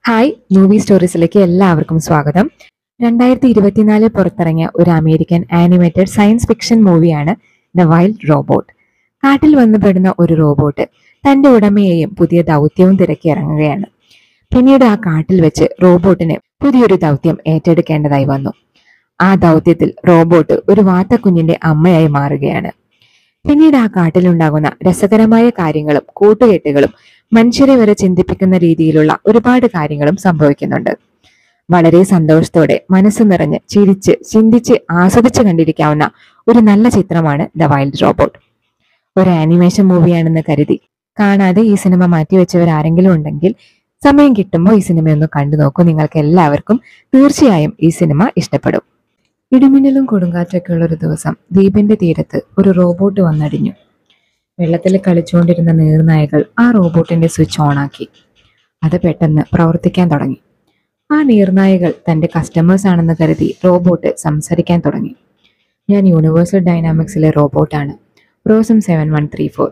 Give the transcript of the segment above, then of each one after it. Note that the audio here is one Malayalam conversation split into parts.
ഹായ് മൂവി സ്റ്റോറീസിലേക്ക് എല്ലാവർക്കും സ്വാഗതം. 2024 പുറത്തിറങ്ങിയ ഒരു അമേരിക്കൻ ആനിമേറ്റഡ് സയൻസ് ഫിക്ഷൻ മൂവിയാണ് ദ വൈൽഡ് റോബോട്ട്. കാട്ടിൽ വന്നു പെടുന്ന ഒരു റോബോട്ട് തന്റെ ഉടമയെയും പുതിയ ദൗത്യവും തിരക്കി ഇറങ്ങുകയാണ്. പിന്നീട് ആ കാട്ടിൽ വെച്ച് റോബോട്ടിന് പുതിയൊരു ദൗത്യം ഏറ്റെടുക്കേണ്ടതായി വന്നു. ആ ദൗത്യത്തിൽ റോബോട്ട് ഒരു വാത്തക്കുഞ്ഞിന്റെ അമ്മയായി മാറുകയാണ്. പിന്നീട് ആ കാട്ടിലുണ്ടാകുന്ന രസകരമായ കാര്യങ്ങളും കൂട്ടുകെട്ടുകളും മനുഷ്യരെ വരെ ചിന്തിപ്പിക്കുന്ന രീതിയിലുള്ള ഒരുപാട് കാര്യങ്ങളും സംഭവിക്കുന്നുണ്ട്. വളരെ സന്തോഷത്തോടെ മനസ്സ് നിറഞ്ഞ് ചിരിച്ച് ചിന്തിച്ച് ആസ്വദിച്ച് കണ്ടിരിക്കാവുന്ന ഒരു നല്ല ചിത്രമാണ് ദ വൈൽഡ് റോബോട്ട്. ഒരു ആനിമേഷൻ മൂവിയാണെന്ന് കരുതി കാണാതെ ഈ സിനിമ മാറ്റിവെച്ചവർ ആരെങ്കിലും ഉണ്ടെങ്കിൽ സമയം കിട്ടുമ്പോൾ ഈ സിനിമയൊന്ന് കണ്ടു നോക്കൂ. നിങ്ങൾക്ക് എല്ലാവർക്കും തീർച്ചയായും ഈ സിനിമ ഇഷ്ടപ്പെടും. ഇടിമിന്നലും കൊടുങ്കാറ്റൊക്കെ ഉള്ള ഒരു ദിവസം ദ്വീപിന്റെ തീരത്ത് ഒരു റോബോട്ട് വന്നടിഞ്ഞു. വെള്ളത്തിൽ കളിച്ചുകൊണ്ടിരുന്ന നീർനായകൾ ആ റോബോട്ടിന്റെ സ്വിച്ച് ഓണാക്കി. അത് പെട്ടെന്ന് പ്രവർത്തിക്കാൻ തുടങ്ങി. ആ നീർനായകൾ തന്റെ കസ്റ്റമേഴ്സ് ആണെന്ന് കരുതി റോബോട്ട് സംസാരിക്കാൻ തുടങ്ങി. ഞാൻ യൂണിവേഴ്സൽ ഡൈനാമിക്സിലെ റോബോട്ടാണ്. റോസം 7134.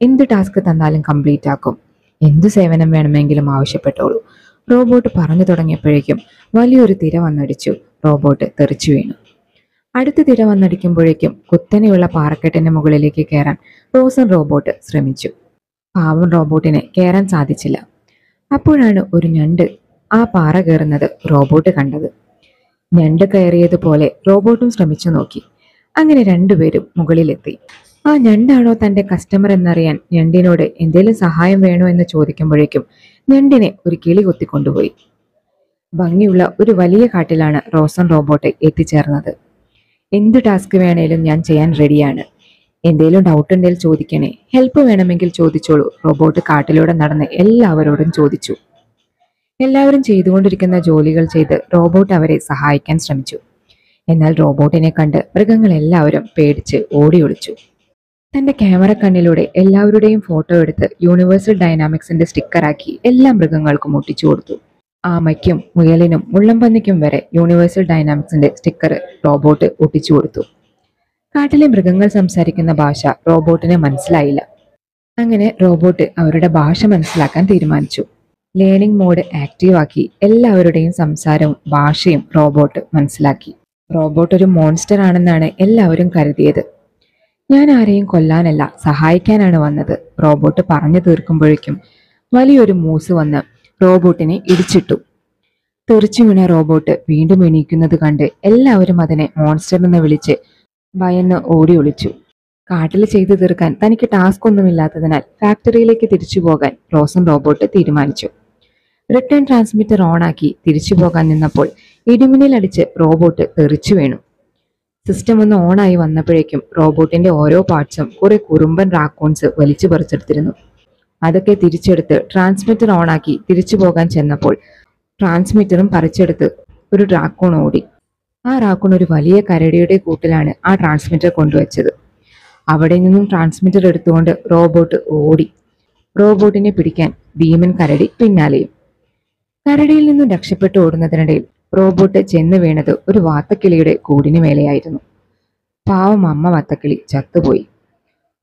എന്ത് ടാസ്ക് തന്നാലും കംപ്ലീറ്റ് ആക്കും. എന്തു സേവനം വേണമെങ്കിലും ആവശ്യപ്പെട്ടോളൂ. റോബോട്ട് പറഞ്ഞു തുടങ്ങിയപ്പോഴേക്കും വലിയൊരു തിര വന്നടിച്ചു. റോബോട്ട് തെറിച്ചു വീണു. അടുത്ത തിര വന്നടിക്കുമ്പോഴേക്കും കുത്തനെയുള്ള പാറക്കെട്ടിന്റെ മുകളിലേക്ക് കയറാൻ റോസൻ റോബോട്ട് ശ്രമിച്ചു. പാവം റോബോട്ടിന് കയറാൻ സാധിച്ചില്ല. അപ്പോഴാണ് ഒരു ഞണ്ട് ആ പാറ കയറുന്നത് റോബോട്ട് കണ്ടത്. ഞണ്ട് കയറിയതുപോലെ റോബോട്ടും ശ്രമിച്ചു നോക്കി. അങ്ങനെ രണ്ടുപേരും മുകളിലെത്തി. ആ ഞണ്ടാണോ തന്റെ കസ്റ്റമർ എന്നറിയാൻ ഞണ്ടിനോട് എന്തെങ്കിലും സഹായം വേണോ എന്ന് ചോദിക്കുമ്പോഴേക്കും ഞണ്ടിനെ ഒരു കിളി കൊത്തിക്കൊണ്ടുപോയി. ഭംഗിയുള്ള ഒരു വലിയ കാട്ടിലാണ് റോസൻ റോബോട്ട് എത്തിച്ചേർന്നത്. എന്ത് ടാസ്ക് വേണേലും ഞാൻ ചെയ്യാൻ റെഡിയാണ്. എന്തേലും ഡൗട്ട് ഉണ്ടെങ്കിൽ ചോദിക്കണേ, ഹെൽപ്പ് വേണമെങ്കിൽ ചോദിച്ചോളൂ. റോബോട്ട് കാട്ടിലൂടെ നടന്ന് എല്ലാവരോടും ചോദിച്ചു. എല്ലാവരും ചെയ്തുകൊണ്ടിരിക്കുന്ന ജോലികൾ ചെയ്ത് റോബോട്ട് അവരെ സഹായിക്കാൻ ശ്രമിച്ചു. എന്നാൽ റോബോട്ടിനെ കണ്ട് മൃഗങ്ങളെല്ലാവരും പേടിച്ച് ഓടി ഒളിച്ചു. തന്റെ ക്യാമറ കണ്ണിലൂടെ എല്ലാവരുടെയും ഫോട്ടോ എടുത്ത് യൂണിവേഴ്സൽ ഡൈനാമിക്സിന്റെ സ്റ്റിക്കറാക്കി എല്ലാ മൃഗങ്ങൾക്കും ഒട്ടിച്ചു കൊടുത്തു. ആമയ്ക്കും മുയലിനും മുള്ളംപന്നിക്കും വരെ യൂണിവേഴ്സൽ ഡൈനാമിക്സിന്റെ സ്റ്റിക്കർ റോബോട്ട് ഒട്ടിച്ചു കൊടുത്തു. കാട്ടിലെ മൃഗങ്ങൾ സംസാരിക്കുന്ന ഭാഷ റോബോട്ടിന് മനസ്സിലായില്ല. അങ്ങനെ റോബോട്ട് അവരുടെ ഭാഷ മനസ്സിലാക്കാൻ തീരുമാനിച്ചു. ലേണിംഗ് മോഡ് ആക്റ്റീവ് ആക്കി എല്ലാവരുടെയും സംസാരവും ഭാഷയും റോബോട്ട് മനസ്സിലാക്കി. റോബോട്ട് ഒരു മോൺസ്റ്റർ ആണെന്നാണ് എല്ലാവരും കരുതിയത്. ഞാൻ ആരെയും കൊല്ലാനല്ല, സഹായിക്കാനാണ് വന്നത്. റോബോട്ട് പറഞ്ഞു തീർക്കുമ്പോഴേക്കും വലിയൊരു മൂസ് വന്ന് റോബോട്ടിനെ ഇടിച്ചിട്ടു. തെറിച്ചു വീണ റോബോട്ട് വീണ്ടും എണീക്കുന്നത് കണ്ട് എല്ലാവരും അതിനെ മോൺസ്റ്റർ എന്ന് വിളിച്ച് ഭയന്ന് ഓടി ഒളിച്ചു. കാട്ടിൽ ചെയ്തു തീർക്കാൻ തനിക്ക് ടാസ്ക് ഒന്നുമില്ലാത്തതിനാൽ ഫാക്ടറിയിലേക്ക് തിരിച്ചു പോകാൻ റോസൻ റോബോട്ട് തീരുമാനിച്ചു. റിട്ടേൺ ട്രാൻസ്മിറ്റർ ഓണാക്കി തിരിച്ചു പോകാൻ നിന്നപ്പോൾ ഇടിമിന്നലടിച്ച് റോബോട്ട് തെറിച്ചു വീണു. സിസ്റ്റം ഒന്ന് ഓണായി വന്നപ്പോഴേക്കും റോബോട്ടിന്റെ ഓരോ പാർട്സും കുറെ കുറുമ്പൻ റാക്കൂൺസ് വലിച്ചു പറിച്ചെടുത്തിരുന്നു. അതൊക്കെ തിരിച്ചെടുത്ത് ട്രാൻസ്മിറ്റർ ഓണാക്കി തിരിച്ചു പോകാൻ ചെന്നപ്പോൾ ട്രാൻസ്മിറ്ററും പറിച്ചെടുത്ത് ഒരു റാക്കൂൺ ഓടി. ആ റാക്കൂൺ ഒരു വലിയ കരടിയുടെ കൂട്ടിലാണ് ആ ട്രാൻസ്മിറ്റർ കൊണ്ടുവച്ചത്. അവിടെ നിന്നും ട്രാൻസ്മിറ്റർ എടുത്തുകൊണ്ട് റോബോട്ട് ഓടി. റോബോട്ടിനെ പിടിക്കാൻ ഭീമൻ കരടി പിന്നാലെയും. കരടിയിൽ നിന്നും രക്ഷപ്പെട്ടു ഓടുന്നതിനിടയിൽ റോബോട്ട് ചെന്ന് വീണത് ഒരു വാത്തക്കിളിയുടെ കൂടിന് മേലെയായിരുന്നു. പാവം അമ്മ വാത്തക്കിളി ചത്തുപോയി.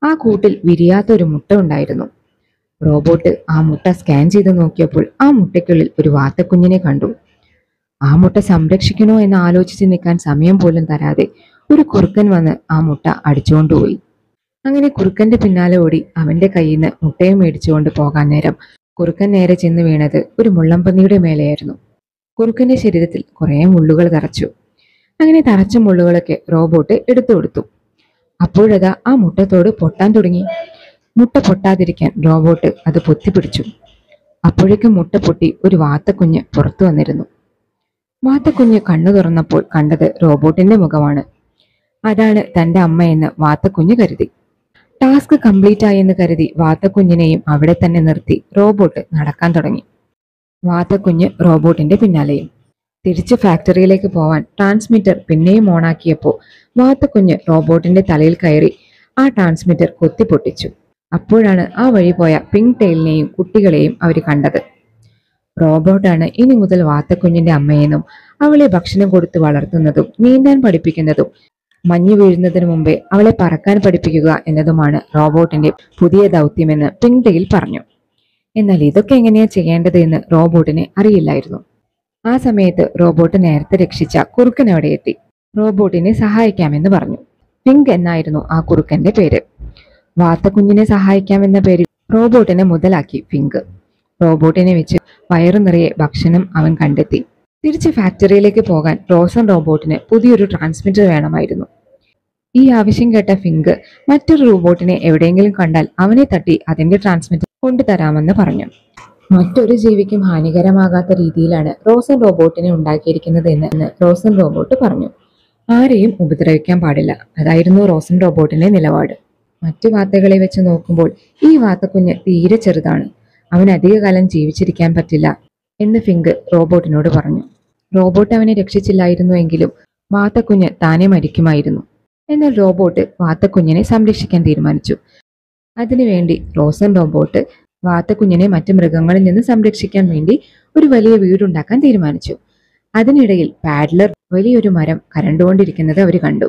ആ കൂട്ടിൽ വിരിയാത്തൊരു മുട്ട ഉണ്ടായിരുന്നു. റോബോട്ട് ആ മുട്ട സ്കാൻ ചെയ്ത് നോക്കിയപ്പോൾ ആ മുട്ടയ്ക്കുള്ളിൽ ഒരു വാത്തക്കുഞ്ഞിനെ കണ്ടു. ആ മുട്ട സംരക്ഷിക്കണോ എന്ന് ആലോചിച്ച് നിൽക്കാൻ സമയം പോലും തരാതെ ഒരു കുറുക്കൻ വന്ന് ആ മുട്ട അടിച്ചുകൊണ്ടുപോയി. അങ്ങനെ കുറുക്കന്റെ പിന്നാലെ ഓടി അവന്റെ കയ്യിൽ നിന്ന് മുട്ടയും മേടിച്ചുകൊണ്ട് പോകാൻ നേരം കുറുക്കൻ നേരെ ചെന്ന് വീണത് ഒരു മുള്ളംപന്നിയുടെ മേലെയായിരുന്നു. കുറുക്കന്റെ ശരീരത്തിൽ കുറെ മുള്ളുകൾ തറച്ചു. അങ്ങനെ തറച്ച മുള്ളുകളൊക്കെ റോബോട്ട് എടുത്തു കൊടുത്തു. അപ്പോഴതാ ആ മുട്ടത്തോട് പൊട്ടാൻ തുടങ്ങി. മുട്ട പൊട്ടാതിരിക്കാൻ റോബോട്ട് അത് പൊത്തിപ്പിടിച്ചു. അപ്പോഴേക്കും മുട്ട പൊട്ടി ഒരു വാത്തക്കുഞ്ഞ് പുറത്തു വന്നിരുന്നു. വാത്തക്കുഞ്ഞ് കണ്ണു തുറന്നപ്പോൾ കണ്ടത് റോബോട്ടിന്റെ മുഖമാണ്. അതാണ് തന്റെ അമ്മയെന്ന് വാത്തക്കുഞ്ഞ് കരുതി. ടാസ്ക് കംപ്ലീറ്റ് ആയെന്ന് കരുതി വാത്തക്കുഞ്ഞിനെയും അവിടെ തന്നെ നിർത്തി റോബോട്ട് നടക്കാൻ തുടങ്ങി. വാത്തക്കുഞ്ഞ് റോബോട്ടിന്റെ പിന്നാലെയും. തിരിച്ച് ഫാക്ടറിയിലേക്ക് പോവാൻ ട്രാൻസ്മിറ്റർ പിന്നെയും ഓണാക്കിയപ്പോൾ വാത്തക്കുഞ്ഞ് റോബോട്ടിന്റെ തലയിൽ കയറി ആ ട്രാൻസ്മിറ്റർ കൊത്തിപ്പൊട്ടിച്ചു. അപ്പോഴാണ് ആ വഴി പോയ പിങ്ക് ടെയിലിനെയും കുട്ടികളെയും അവർ കണ്ടത്. റോബോട്ടാണ് ഇനി മുതൽ വാത്തക്കുഞ്ഞിന്റെ അമ്മയെന്നും അവളെ ഭക്ഷണം കൊടുത്ത് വളർത്തുന്നതും നീന്താൻ പഠിപ്പിക്കുന്നതും മഞ്ഞു വീഴുന്നതിന് മുമ്പേ അവളെ പറക്കാൻ പഠിപ്പിക്കുക എന്നതുമാണ് റോബോട്ടിന്റെ പുതിയ ദൗത്യമെന്ന് പിങ്ക് ടെയിൽ പറഞ്ഞു. എന്നാൽ ഇതൊക്കെ എങ്ങനെയാ ചെയ്യേണ്ടത് എന്ന് റോബോട്ടിന് അറിയില്ലായിരുന്നു. ആ സമയത്ത് റോബോട്ട് നേരത്തെ രക്ഷിച്ച കുറുക്കൻ അവിടെ എത്തി. റോബോട്ടിനെ സഹായിക്കാമെന്ന് പറഞ്ഞു. ഫിങ്ക് എന്നായിരുന്നു ആ കുറുക്കന്റെ പേര്. വാത്തക്കുഞ്ഞിനെ സഹായിക്കാമെന്ന പേരിൽ റോബോട്ടിനെ മുതലാക്കി ഫിങ്ക്. റോബോട്ടിനെ വെച്ച് വയറു നിറയെ ഭക്ഷണം അവൻ കണ്ടെത്തി. തിരിച്ച് ഫാക്ടറിയിലേക്ക് പോകാൻ റോസൻ റോബോട്ടിന് പുതിയൊരു ട്രാൻസ്മിറ്റർ വേണമായിരുന്നു. ഈ ആവശ്യം കേട്ട ഫിങ്ക് മറ്റൊരു റോബോട്ടിനെ എവിടെയെങ്കിലും കണ്ടാൽ അവനെ തട്ടി അതിന്റെ ട്രാൻസ്മിറ്റർ കൊണ്ടുതരാമെന്ന് പറഞ്ഞു. മറ്റൊരു ജീവിക്കും ഹാനികരമാകാത്ത രീതിയിലാണ് റോസൻ റോബോട്ടിനെ ഉണ്ടാക്കിയിരിക്കുന്നത് എന്ന് റോസൻ റോബോട്ട് പറഞ്ഞു. ആരെയും ഉപദ്രവിക്കാൻ പാടില്ല, അതായിരുന്നു റോസൻ റോബോട്ടിന്റെ നിലപാട്. മറ്റു വാത്തകളെ വെച്ച് നോക്കുമ്പോൾ ഈ വാത്തക്കുഞ്ഞ് തീരെ ചെറുതാണ്, അവൻ അധികകാലം ജീവിച്ചിരിക്കാൻ പറ്റില്ല എന്ന് ഫിങ്ക് റോബോട്ടിനോട് പറഞ്ഞു. റോബോട്ട് അവനെ രക്ഷിച്ചില്ലായിരുന്നുവെങ്കിലും വാത്തക്കുഞ്ഞ് താനെ മരിക്കുമായിരുന്നു. എന്നാൽ റോബോട്ട് വാത്തക്കുഞ്ഞിനെ സംരക്ഷിക്കാൻ തീരുമാനിച്ചു. അതിനുവേണ്ടി റോസൻ റോബോട്ട് വാത്തക്കുഞ്ഞിനെ മറ്റു മൃഗങ്ങളിൽ നിന്ന് സംരക്ഷിക്കാൻ വേണ്ടി ഒരു വലിയ വീടുണ്ടാക്കാൻ തീരുമാനിച്ചു. അതിനിടയിൽ പാഡ്ലർ വലിയൊരു മരം കരണ്ടുകൊണ്ടിരിക്കുന്നത് അവർ കണ്ടു.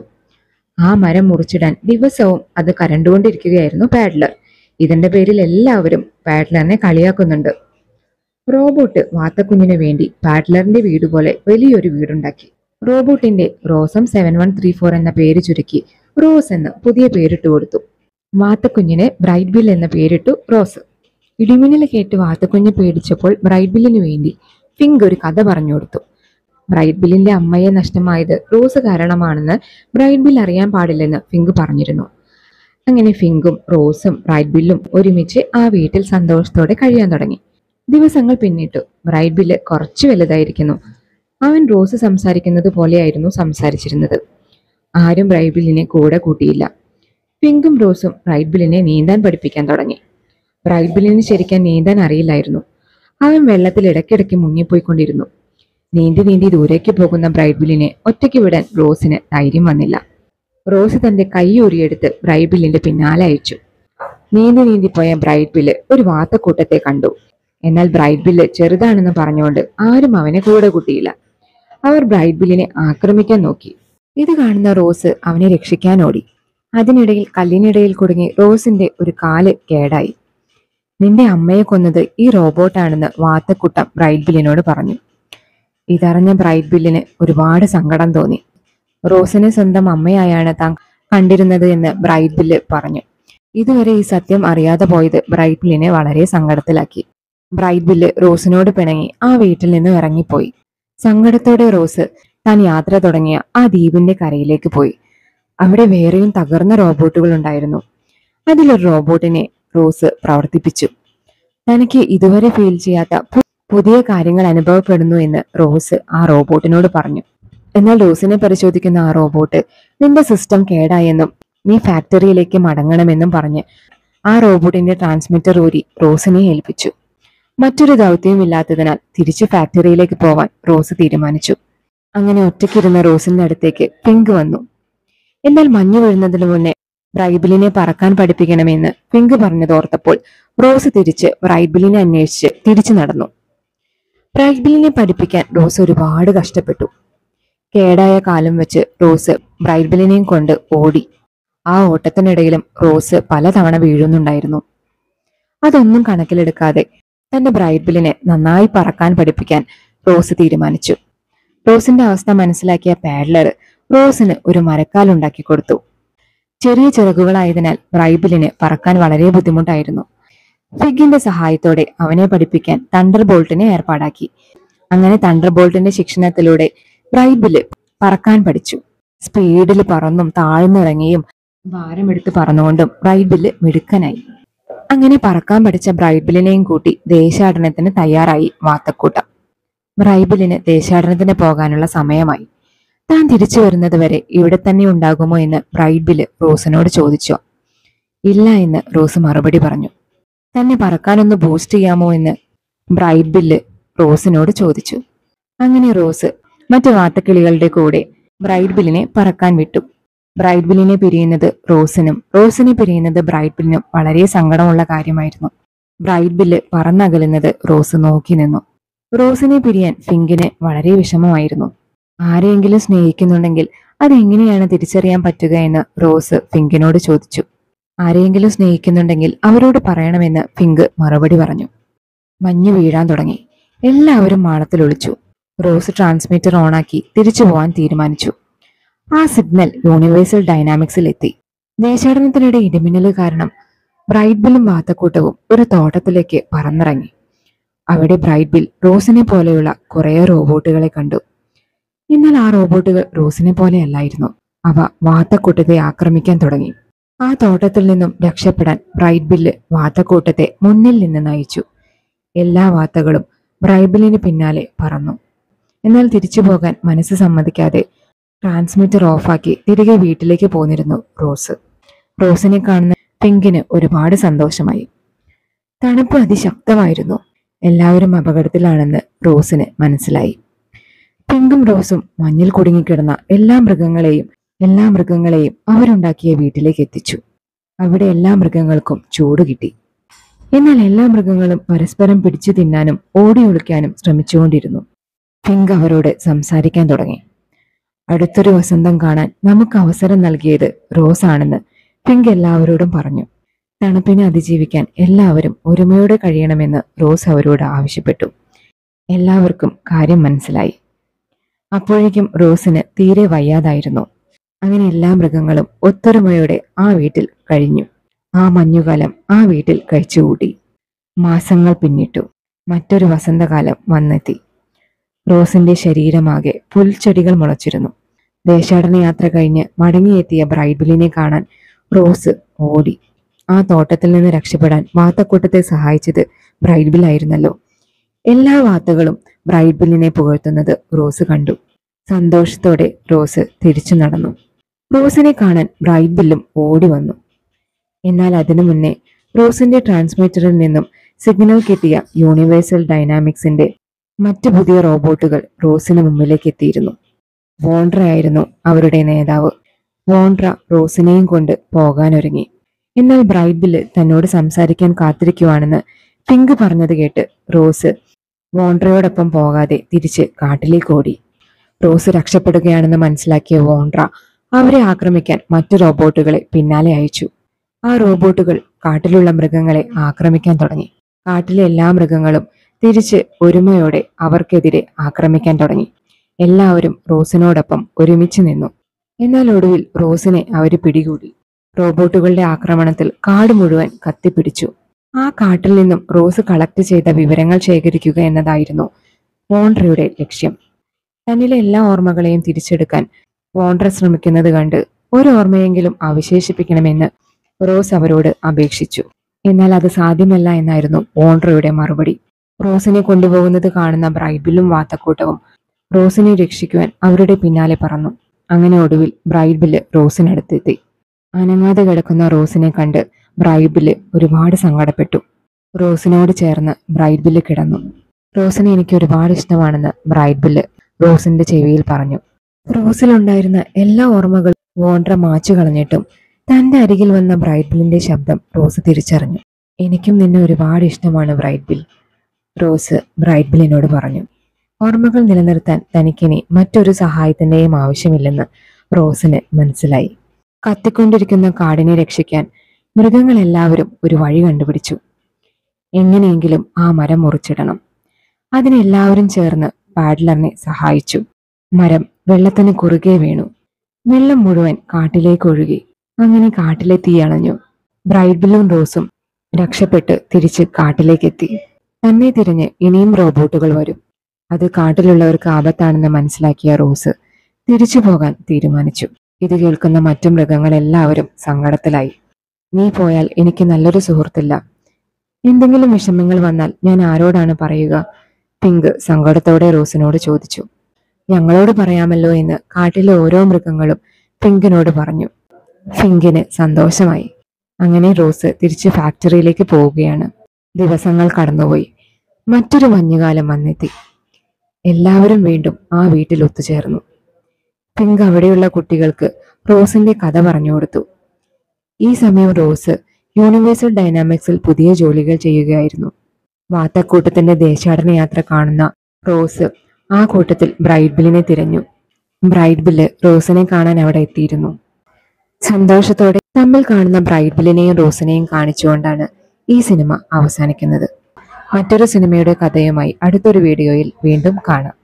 ആ മരം മുറിച്ചിടാൻ ദിവസവും അത് കരണ്ടുകൊണ്ടിരിക്കുകയായിരുന്നു പാഡ്ലർ. ഇതിന്റെ പേരിൽ എല്ലാവരും പാഡ്ലറിനെ കളിയാക്കുന്നുണ്ട്. റോബോട്ട് വാത്തക്കുഞ്ഞിന് വേണ്ടി പാഡ്ലറിന്റെ വീട് പോലെ വലിയൊരു വീടുണ്ടാക്കി. റോബോട്ടിന്റെ റോസം 7134 എന്ന പേര് ചുരുക്കി റോസ് എന്ന് പുതിയ പേരിട്ട് കൊടുത്തു. വാത്തക്കുഞ്ഞിന് ബ്രൈറ്റ് ബിൽ എന്ന പേരിട്ടു റോസ്. ഇടിമിന്നൽ കേട്ട് വാത്തക്കുഞ്ഞ് പേടിച്ചപ്പോൾ ബ്രൈറ്റ് ബില്ലിന് വേണ്ടി ഫിങ്ക് ഒരു കഥ പറഞ്ഞു കൊടുത്തു. ബ്രൈറ്റ് ബില്ലിന്റെ അമ്മയെ നഷ്ടമായത് റോസ് കാരണമാണെന്ന് ബ്രൈറ്റ് ബിൽ അറിയാൻ പാടില്ലെന്ന് ഫിങ്ക് പറഞ്ഞിരുന്നു. അങ്ങനെ ഫിങ്കും റോസും ബ്രൈറ്റ് ബില്ലും ഒരുമിച്ച് ആ വീട്ടിൽ സന്തോഷത്തോടെ കഴിയാൻ തുടങ്ങി. ദിവസങ്ങൾ പിന്നിട്ടു. ബ്രൈറ്റ് ബില്ല് കുറച്ചു വലുതായിരിക്കുന്നു. അവൻ റോസ് സംസാരിക്കുന്നത് പോലെയായിരുന്നു സംസാരിച്ചിരുന്നത്. ആരും ബ്രൈറ്റ് ബില്ലിനെ കൂടെ കൂട്ടിയില്ല. ഫിങ്കും റോസും ബ്രൈറ്റ് ബില്ലിനെ നീന്താൻ പഠിപ്പിക്കാൻ തുടങ്ങി. ബ്രൈറ്റ് ബില്ലിന് ശരിക്കും നീന്താൻ അറിയില്ലായിരുന്നു. അവൻ വെള്ളത്തിൽ ഇടയ്ക്കിടയ്ക്ക് മുങ്ങിപ്പോയിക്കൊണ്ടിരുന്നു. നീന്തി നീന്തി ദൂരേക്ക് പോകുന്ന ബ്രൈറ്റ് ബില്ലിനെ ഒറ്റയ്ക്ക് വിടാൻ റോസിന് ധൈര്യം വന്നില്ല. റോസ് തന്റെ കൈ ഊരിയെടുത്ത് ബ്രൈറ്റ് ബില്ലിന്റെ പിന്നാലെ അയച്ചു. നീന്തി നീന്തിപ്പോയ ബ്രൈറ്റ് ബില്ല് ഒരു വാത്തക്കൂട്ടത്തെ കണ്ടു. എന്നാൽ ബ്രൈറ്റ് ബില്ല് ചെറുതാണെന്ന് പറഞ്ഞുകൊണ്ട് ആരും അവനെ കൂടെ കൂട്ടിയില്ല. അവർ ബ്രൈറ്റ് ബില്ലിനെ ആക്രമിക്കാൻ നോക്കി. ഇത് കാണുന്ന റോസ് അവനെ രക്ഷിക്കാൻ ഓടി. അതിനിടയിൽ കല്ലിനിടയിൽ കുടുങ്ങി റോസിന്റെ ഒരു കാല് കേടായി. നിന്റെ അമ്മയെ കൊന്നത് ഈ റോബോട്ടാണെന്ന് വാത്തക്കുട്ടം ബ്രൈറ്റ് ബില്ലിനോട് പറഞ്ഞു. ഇതറിഞ്ഞ ബ്രൈറ്റ് ബില്ലിന് ഒരുപാട് സങ്കടം തോന്നി. റോസിനെ സ്വന്തം അമ്മയായാണ് താൻ കണ്ടിരുന്നത് എന്ന് ബ്രൈറ്റ് ബില്ല് പറഞ്ഞു. ഇതുവരെ ഈ സത്യം അറിയാതെ പോയത് ബ്രൈറ്റ് ബില്ലിനെ വളരെ സങ്കടത്തിലാക്കി. ബ്രൈറ്റ് ബില്ല് റോസിനോട് പിണങ്ങി ആ വീട്ടിൽ നിന്ന് ഇറങ്ങിപ്പോയി. സങ്കടത്തോടെ റോസ് താൻ യാത്ര തുടങ്ങിയ ആ ദ്വീപിന്റെ കരയിലേക്ക് പോയി. അവിടെ വേറെയും തകർന്ന റോബോട്ടുകൾ ഉണ്ടായിരുന്നു. അതിലൊരു റോബോട്ടിനെ റോസ് പ്രവർത്തിപ്പിച്ചു. തനിക്ക് ഇതുവരെ ഫീൽ ചെയ്യാത്ത പുതിയ കാര്യങ്ങൾ അനുഭവപ്പെടുന്നു എന്ന് റോസ് ആ റോബോട്ടിനോട് പറഞ്ഞു. എന്നാൽ റോസിനെ പരിശോധിക്കുന്ന ആ റോബോട്ട് നിന്റെ സിസ്റ്റം കേടായെന്നും നീ ഫാക്ടറിയിലേക്ക് മടങ്ങണമെന്നും പറഞ്ഞ് ആ റോബോട്ടിന്റെ ട്രാൻസ്മിറ്റർ ഊരി റോസിനെ ഏൽപ്പിച്ചു. മറ്റൊരു ദൗത്യവും ഇല്ലാത്തതിനാൽ തിരിച്ചു ഫാക്ടറിയിലേക്ക് പോവാൻ റോസ് തീരുമാനിച്ചു. അങ്ങനെ ഒറ്റയ്ക്കിരുന്ന റോസിന്റെ അടുത്തേക്ക് പിങ്ക് വന്നു. എന്നാൽ മഞ്ഞു വീഴുന്നതിന് മുന്നേ ബ്രൈറ്റ് ബില്ലിനെ പറക്കാൻ പഠിപ്പിക്കണമെന്ന് പിങ്ക് പറഞ്ഞതോർത്തപ്പോൾ റോസ് തിരിച്ച് ബ്രൈറ്റ് ബില്ലിനെ അന്വേഷിച്ച് തിരിച്ചു നടന്നു. ബ്രൈറ്റ് ബില്ലിനെ പഠിപ്പിക്കാൻ റോസ് ഒരുപാട് കഷ്ടപ്പെട്ടു. കേടായ കാലം വെച്ച് റോസ് ബ്രൈറ്റ് ബില്ലിനെയും കൊണ്ട് ഓടി. ആ ഓട്ടത്തിനിടയിലും റോസ് പലതവണ വീഴുന്നുണ്ടായിരുന്നു. അതൊന്നും കണക്കിലെടുക്കാതെ തന്റെ ബ്രൈറ്റ് ബില്ലിനെ നന്നായി പറക്കാൻ പഠിപ്പിക്കാൻ റോസ് തീരുമാനിച്ചു. റോസിന്റെ അവസ്ഥ മനസ്സിലാക്കിയ പാഡ്ലർ റോസിന് ഒരു മരക്കാലുണ്ടാക്കി കൊടുത്തു. ചെറിയ ചിറകുകളായതിനാൽ ബ്രൈറ്റ് ബില്ലിന് പറക്കാൻ വളരെ ബുദ്ധിമുട്ടായിരുന്നു. ഫിഗിന്റെ സഹായത്തോടെ അവനെ പഠിപ്പിക്കാൻ തണ്ടർ ബോൾട്ടിനെ ഏർപ്പാടാക്കി. അങ്ങനെ തണ്ടർ ബോൾട്ടിന്റെ ശിക്ഷണത്തിലൂടെ ബ്രൈറ്റ് ബില്ല് പറക്കാൻ പഠിച്ചു. സ്പീഡിൽ പറന്നും താഴ്ന്നിറങ്ങിയും ഭാരമെടുത്ത് പറന്നുകൊണ്ടും ബ്രൈറ്റ് ബില്ല് മിടുക്കനായി. അങ്ങനെ പറക്കാൻ പഠിച്ച ബ്രൈറ്റ് ബില്ലിനെയും കൂട്ടി ദേശാടനത്തിന് തയ്യാറായി വാത്തക്കൂട്ടം. ബ്രൈറ്റ് ബില്ലിന് ദേശാടനത്തിന് പോകാനുള്ള സമയമായി. താൻ തിരിച്ചു വരുന്നത് വരെ ഇവിടെ തന്നെ ഉണ്ടാകുമോ എന്ന് ബ്രൈറ്റ് ബില്ല് റോസിനോട് ചോദിച്ചു. ഇല്ല എന്ന് റോസ് മറുപടി പറഞ്ഞു. തന്നെ പറക്കാനൊന്ന് ബൂസ്റ്റ് ചെയ്യാമോ എന്ന് ബ്രൈറ്റ് ബില്ല് റോസിനോട് ചോദിച്ചു. അങ്ങനെ റോസ് മറ്റു വാത്തക്കിളികളുടെ കൂടെ ബ്രൈറ്റ് ബില്ലിനെ പറക്കാൻ വിട്ടു. ബ്രൈറ്റ് ബില്ലിനെ പിരിയുന്നത് റോസിനും റോസിനെ പിരിയുന്നത് ബ്രൈറ്റ് ബില്ലിനും വളരെ സങ്കടമുള്ള കാര്യമായിരുന്നു. ബ്രൈറ്റ് ബില്ല് പറന്നകലുന്നത് റോസ് നോക്കി നിന്നു. റോസിനെ പിരിയാൻ ഫിങ്കിന് വളരെ വിഷമമായിരുന്നു. ആരെയെങ്കിലും സ്നേഹിക്കുന്നുണ്ടെങ്കിൽ അതെങ്ങനെയാണ് തിരിച്ചറിയാൻ പറ്റുക എന്ന് റോസ് ഫിങ്കിനോട് ചോദിച്ചു. ആരെയെങ്കിലും സ്നേഹിക്കുന്നുണ്ടെങ്കിൽ അവരോട് പറയണമെന്ന് ഫിങ്ക് മറുപടി പറഞ്ഞു. മഞ്ഞ് വീഴാൻ തുടങ്ങി. എല്ലാവരും മാളത്തിൽ ഒളിച്ചു. റോസ് ട്രാൻസ്മിറ്റർ ഓണാക്കി തിരിച്ചു പോവാൻ തീരുമാനിച്ചു. ആ സിഗ്നൽ യൂണിവേഴ്സൽ ഡൈനാമിക്സിൽ എത്തി. ദേശാടനത്തിനിടെ ഇടിമിന്നൽ കാരണം ബ്രൈറ്റ് ബില്ലും വാത്തക്കൂട്ടവും ഒരു തോട്ടത്തിലേക്ക് പറന്നിറങ്ങി. അവിടെ ബ്രൈറ്റ് ബിൽ റോസിനെ പോലെയുള്ള കുറേ റോബോട്ടുകളെ കണ്ടു. എന്നാൽ ആ റോബോട്ടുകൾ റോസിനെ പോലെയല്ലായിരുന്നു. അവ വാത്തക്കൂട്ടത്തെ ആക്രമിക്കാൻ തുടങ്ങി. ആ തോട്ടത്തിൽ നിന്നും രക്ഷപ്പെടാൻ ബ്രൈറ്റ് ബില്ല് വാത്തക്കൂട്ടത്തെ മുന്നിൽ നിന്ന് നയിച്ചു. എല്ലാ വാത്തകളും ബ്രൈറ്റ് ബില്ലിന് പിന്നാലെ പറന്നു. എന്നാൽ തിരിച്ചു പോകാൻ മനസ്സ് സമ്മതിക്കാതെ ട്രാൻസ്മിറ്റർ ഓഫാക്കി തിരികെ വീട്ടിലേക്ക് പോന്നിരുന്നു റോസ്. റോസിനെ കാണുന്ന പിങ്കിന് ഒരുപാട് സന്തോഷമായി. തണുപ്പ് അതിശക്തമായിരുന്നു. എല്ലാവരും അപകടത്തിലാണെന്ന് റോസിന് മനസ്സിലായി. പിങ്കും റോസും മഞ്ഞിൽ കുടുങ്ങിക്കിടന്ന എല്ലാ മൃഗങ്ങളെയും അവരുണ്ടാക്കിയ വീട്ടിലേക്ക് എത്തിച്ചു. അവിടെ എല്ലാ മൃഗങ്ങൾക്കും ചൂട് കിട്ടി. എന്നാൽ എല്ലാ മൃഗങ്ങളും പരസ്പരം പിടിച്ചു തിന്നാനും ഓടി ഒളിക്കാനും ശ്രമിച്ചുകൊണ്ടിരുന്നു. പിങ്ക് അവരോട് സംസാരിക്കാൻ തുടങ്ങി. അടുത്തൊരു വസന്തം കാണാൻ നമുക്ക് അവസരം നൽകിയത് റോസ് ആണെന്ന് പിങ്ക് എല്ലാവരോടും പറഞ്ഞു. തണുപ്പിനെ അതിജീവിക്കാൻ എല്ലാവരും ഒരുമയോടെ കഴിയണമെന്ന് റോസ് അവരോട് ആവശ്യപ്പെട്ടു. എല്ലാവർക്കും കാര്യം മനസ്സിലായി. അപ്പോഴേക്കും റോസിന് തീരെ വയ്യാതായിരുന്നു. അങ്ങനെ എല്ലാ മൃഗങ്ങളും ഒത്തൊരുമയോടെ ആ വീട്ടിൽ കഴിഞ്ഞു. ആ മഞ്ഞുകാലം ആ വീട്ടിൽ കഴിച്ചുകൂട്ടി. മാസങ്ങൾ പിന്നിട്ടു. മറ്റൊരു വസന്തകാലം വന്നെത്തി. റോസിന്റെ ശരീരമാകെ പുൽച്ചെടികൾ മുളച്ചിരുന്നു. ദേശാടന യാത്ര കഴിഞ്ഞ് മടങ്ങിയെത്തിയ ബ്രൈറ്റ് ബില്ലിനെ കാണാൻ റോസ് ഓടി. ആ തോട്ടത്തിൽ നിന്ന് രക്ഷപ്പെടാൻ വാത്തക്കൂട്ടത്തെ സഹായിച്ചത് ബ്രൈറ്റ് ബിൽ ആയിരുന്നല്ലോ. എല്ലാ വാത്തകളും ബ്രൈറ്റ് ബില്ലിനെ പുകഴ്ത്തുന്നത് റോസ് കണ്ടു. സന്തോഷത്തോടെ റോസ് തിരിച്ചു നടന്നു. റോസിനെ കാണാൻ ബ്രൈറ്റ് ബില്ലും ഓടി വന്നു. എന്നാൽ അതിനു മുന്നേ റോസിന്റെ ട്രാൻസ്മിറ്ററിൽ നിന്നും സിഗ്നൽ കിട്ടിയ യൂണിവേഴ്സൽ ഡൈനാമിക്സിന്റെ മറ്റു പുതിയ റോബോട്ടുകൾ റോസിന് മുമ്പിലേക്ക് എത്തിയിരുന്നു. വോൺട്ര ആയിരുന്നു അവരുടെ നേതാവ്. വോൺട്ര റോസിനെയും കൊണ്ട് പോകാനൊരുങ്ങി. എന്നാൽ ബ്രൈറ്റ് ബില്ല് തന്നോട് സംസാരിക്കാൻ കാത്തിരിക്കുവാണെന്ന് പിങ്ക് പറഞ്ഞത് കേട്ട് റോസ് വോൺട്രയോടൊപ്പം പോകാതെ തിരിച്ച് കാട്ടിലേക്ക് ഓടി. റോസ് രക്ഷപ്പെടുകയാണെന്ന് മനസ്സിലാക്കിയ വോൺട്ര അവരെ ആക്രമിക്കാൻ മറ്റു റോബോട്ടുകളെ പിന്നാലെ അയച്ചു. ആ റോബോട്ടുകൾ കാട്ടിലുള്ള മൃഗങ്ങളെ ആക്രമിക്കാൻ തുടങ്ങി. കാട്ടിലെ എല്ലാ മൃഗങ്ങളും തിരിച്ച് ഒരുമയോടെ അവർക്കെതിരെ ആക്രമിക്കാൻ തുടങ്ങി. എല്ലാവരും റോസിനോടൊപ്പം ഒരുമിച്ച് നിന്നു. എന്നാൽ ഒടുവിൽ റോസിനെ അവര് പിടികൂടി. റോബോട്ടുകളുടെ ആക്രമണത്തിൽ കാട് മുഴുവൻ കത്തിപ്പിടിച്ചു. ആ കാട്ടിൽ നിന്നും റോസ് കളക്ട് ചെയ്ത വിവരങ്ങൾ ശേഖരിക്കുക എന്നതായിരുന്നു വോൺട്രയുടെ ലക്ഷ്യം. തന്നിലെ എല്ലാ ഓർമ്മകളെയും തിരിച്ചെടുക്കാൻ വോൺട്ര ശ്രമിക്കുന്നത് കണ്ട് ഒരു ഓർമ്മയെങ്കിലും അവശേഷിപ്പിക്കണമെന്ന് റോസ് അവരോട് അപേക്ഷിച്ചു. എന്നാൽ അത് സാധ്യമല്ല എന്നായിരുന്നു വോൺട്രയുടെ മറുപടി. റോസിനെ കൊണ്ടുപോകുന്നത് കാണുന്ന ബ്രൈറ്റ് ബില്ലും വാത്തക്കൂട്ടവും റോസിനെ രക്ഷിക്കുവാൻ അവരുടെ പിന്നാലെ പറന്നു. അങ്ങനെ ഒടുവിൽ ബ്രൈറ്റ് ബില്ല് റോസിനടുത്തെത്തി. അനങ്ങാതെ കിടക്കുന്ന റോസിനെ കണ്ട് ബ്രൈറ്റ് ബില്ല് ഒരുപാട് സങ്കടപ്പെട്ടു. റോസിനോട് ചേർന്ന് ബ്രൈറ്റ് ബില്ല് കിടന്നു. റോസിനെ എനിക്ക് ഒരുപാട് ഇഷ്ടമാണെന്ന് ബ്രൈറ്റ് ബില്ല് റോസിന്റെ ചെവിയിൽ പറഞ്ഞു. റോസിലുണ്ടായിരുന്ന എല്ലാ ഓർമ്മകളും വോൺട്ര മാച്ചു കളഞ്ഞിട്ടും തന്റെ അരികിൽ വന്ന ബ്രൈറ്റ് ബില്ലിന്റെ ശബ്ദം റോസ് തിരിച്ചറിഞ്ഞു. എനിക്കും നിന്നെ ഒരുപാട് ഇഷ്ടമാണ് ബ്രൈറ്റ് ബിൽ, റോസ് ബ്രൈറ്റ് ബില്ലിനോട് പറഞ്ഞു. ഓർമ്മകൾ നിലനിർത്താൻ തനിക്കിനി മറ്റൊരു സഹായത്തിന്റെയും ആവശ്യമില്ലെന്ന് റോസിന് മനസ്സിലായി. കത്തിക്കൊണ്ടിരിക്കുന്ന കാടിനെ രക്ഷിക്കാൻ മൃഗങ്ങളെല്ലാവരും ഒരു വഴി കണ്ടുപിടിച്ചു. എങ്ങനെയെങ്കിലും ആ മരം മുറിച്ചിടണം. അതിനെല്ലാവരും ചേർന്ന് പാഡ്ലറിനെ സഹായിച്ചു. മരം വെള്ളത്തിന് കുറുകെ വീണു. വെള്ളം മുഴുവൻ കാട്ടിലേക്ക് ഒഴുകി. അങ്ങനെ കാട്ടിലെ തീ അണഞ്ഞു. ബ്രൈറ്റ് ബില്ലും റോസും രക്ഷപ്പെട്ട് തിരിച്ച് കാട്ടിലേക്കെത്തി. തന്നെ തിരിഞ്ഞ് ഇനിയും റോബോട്ടുകൾ വരും. അത് കാട്ടിലുള്ളവർക്ക് ആപത്താണെന്ന് മനസ്സിലാക്കിയ റോസ് തിരിച്ചു പോകാൻ തീരുമാനിച്ചു. ഇത് കേൾക്കുന്ന മറ്റു മൃഗങ്ങളെല്ലാവരും സങ്കടത്തിലായി. നീ പോയാൽ എനിക്ക് നല്ലൊരു സുഹൃത്തില്ല. എന്തെങ്കിലും വിഷമങ്ങൾ വന്നാൽ ഞാൻ ആരോടാണ് പറയുക? പിങ്ക് സങ്കടത്തോടെ റോസിനോട് ചോദിച്ചു. ഞങ്ങളോട് പറയാമല്ലോ എന്ന് കാട്ടിലെ ഓരോ മൃഗങ്ങളും പിങ്കിനോട് പറഞ്ഞു. പിങ്കിന് സന്തോഷമായി. അങ്ങനെ റോസ് തിരിച്ച് ഫാക്ടറിയിലേക്ക് പോവുകയാണ്. ദിവസങ്ങൾ കടന്നുപോയി. മറ്റൊരു മഞ്ഞുകാലം വന്നെത്തി. എല്ലാവരും വീണ്ടും ആ വീട്ടിൽ ഒത്തുചേർന്നു. പിങ്ക് അവിടെയുള്ള കുട്ടികൾക്ക് റോസിന്റെ കഥ പറഞ്ഞു കൊടുത്തു. ഈ സമയം റോസ് യൂണിവേഴ്സൽ ഡൈനാമിക്സിൽ പുതിയ ജോലികൾ ചെയ്യുകയായിരുന്നു. വാത്തക്കൂട്ടത്തിന്റെ ദേശാടന യാത്ര കാണുന്ന റോസ് ആ കൂട്ടത്തിൽ ബ്രൈറ്റ് ബില്ലിനെ തിരഞ്ഞു. ബ്രൈറ്റ് ബില്ല് റോസിനെ കാണാൻ അവിടെ എത്തിയിരുന്നു. സന്തോഷത്തോടെ തമ്മിൽ കാണുന്ന ബ്രൈറ്റ് ബില്ലിനെയും റോസിനെയും കാണിച്ചുകൊണ്ടാണ് ഈ സിനിമ അവസാനിക്കുന്നത്. മറ്റൊരു സിനിമയുടെ കഥയുമായി അടുത്തൊരു വീഡിയോയിൽ വീണ്ടും കാണാം.